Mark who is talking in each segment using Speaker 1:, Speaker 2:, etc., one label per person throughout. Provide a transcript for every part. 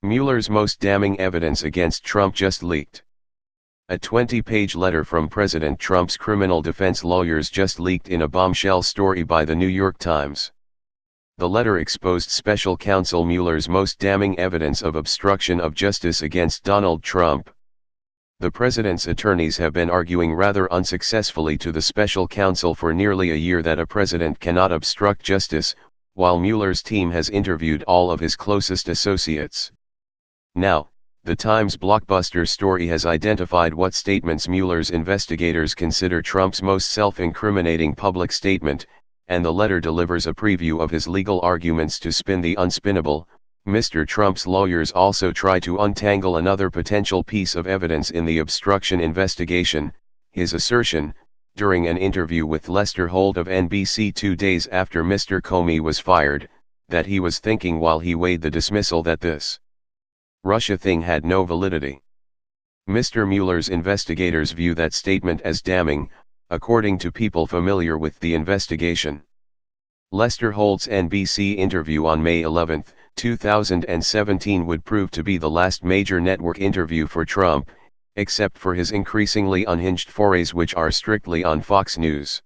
Speaker 1: Mueller's most damning evidence against Trump just leaked. A 20-page letter from President Trump's criminal defense lawyers just leaked in a bombshell story by the New York Times. The letter exposed Special Counsel Mueller's most damning evidence of obstruction of justice against Donald Trump. The president's attorneys have been arguing rather unsuccessfully to the special counsel for nearly a year that a president cannot obstruct justice, while Mueller's team has interviewed all of his closest associates. Now, the Times blockbuster story has identified what statements Mueller's investigators consider Trump's most self-incriminating public statement, and the letter delivers a preview of his legal arguments to spin the unspinnable. Mr. Trump's lawyers also try to untangle another potential piece of evidence in the obstruction investigation, his assertion, during an interview with Lester Holt of NBC 2 days after Mr. Comey was fired, that he was thinking while he weighed the dismissal that this Russia thing had no validity. Mr. Mueller's investigators view that statement as damning, according to people familiar with the investigation. Lester Holt's NBC interview on May 11, 2017 would prove to be the last major network interview for Trump, except for his increasingly unhinged forays which are strictly on Fox News.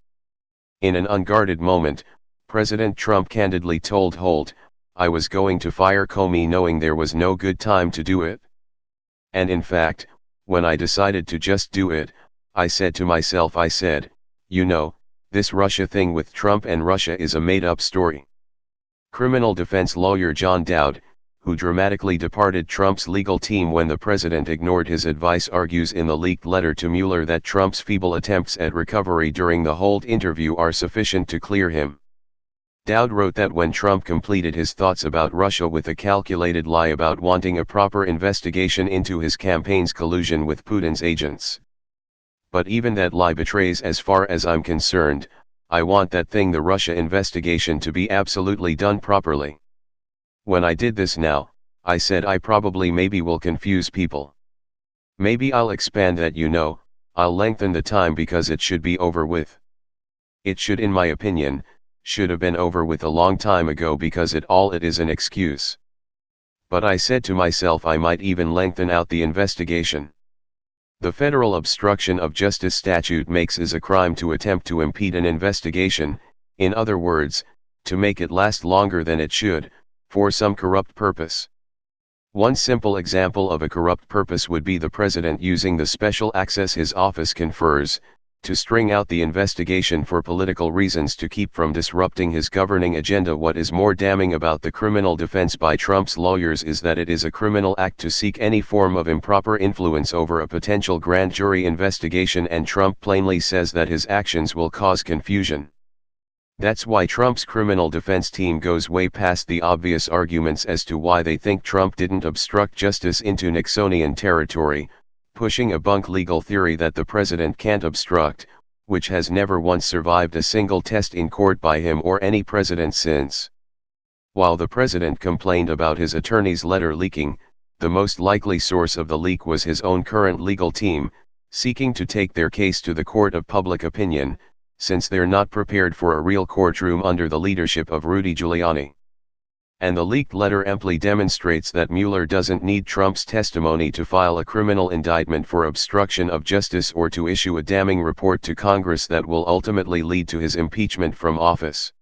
Speaker 1: In an unguarded moment, President Trump candidly told Holt, "I was going to fire Comey knowing there was no good time to do it. And in fact, when I decided to just do it, I said to myself, you know, this Russia thing with Trump and Russia is a made-up story." Criminal defense lawyer John Dowd, who dramatically departed Trump's legal team when the president ignored his advice, argues in the leaked letter to Mueller that Trump's feeble attempts at recovery during the Holt interview are sufficient to clear him. Dowd wrote that when Trump completed his thoughts about Russia with a calculated lie about wanting a proper investigation into his campaign's collusion with Putin's agents. "But even that lie betrays, as far as I'm concerned, I want that thing, the Russia investigation, to be absolutely done properly. When I did this now, I said I probably maybe will confuse people. Maybe I'll expand that, I'll lengthen the time because it should be over with. It should, in my opinion, should have been over with a long time ago because it is an excuse. But I said to myself I might even lengthen out the investigation. The federal obstruction of justice statute makes it a crime to attempt to impede an investigation, in other words, to make it last longer than it should, for some corrupt purpose. One simple example of a corrupt purpose would be the president using the special access his office confers, to string out the investigation for political reasons to keep from disrupting his governing agenda. What is more damning about the criminal defense by Trump's lawyers is that it is a criminal act to seek any form of improper influence over a potential grand jury investigation, and Trump plainly says that his actions will cause confusion. That's why Trump's criminal defense team goes way past the obvious arguments as to why they think Trump didn't obstruct justice into Nixonian territory, pushing a bunk legal theory that the president can't obstruct, which has never once survived a single test in court by him or any president since. While the president complained about his attorney's letter leaking, the most likely source of the leak was his own current legal team, seeking to take their case to the court of public opinion, since they're not prepared for a real courtroom under the leadership of Rudy Giuliani. And the leaked letter amply demonstrates that Mueller doesn't need Trump's testimony to file a criminal indictment for obstruction of justice or to issue a damning report to Congress that will ultimately lead to his impeachment from office.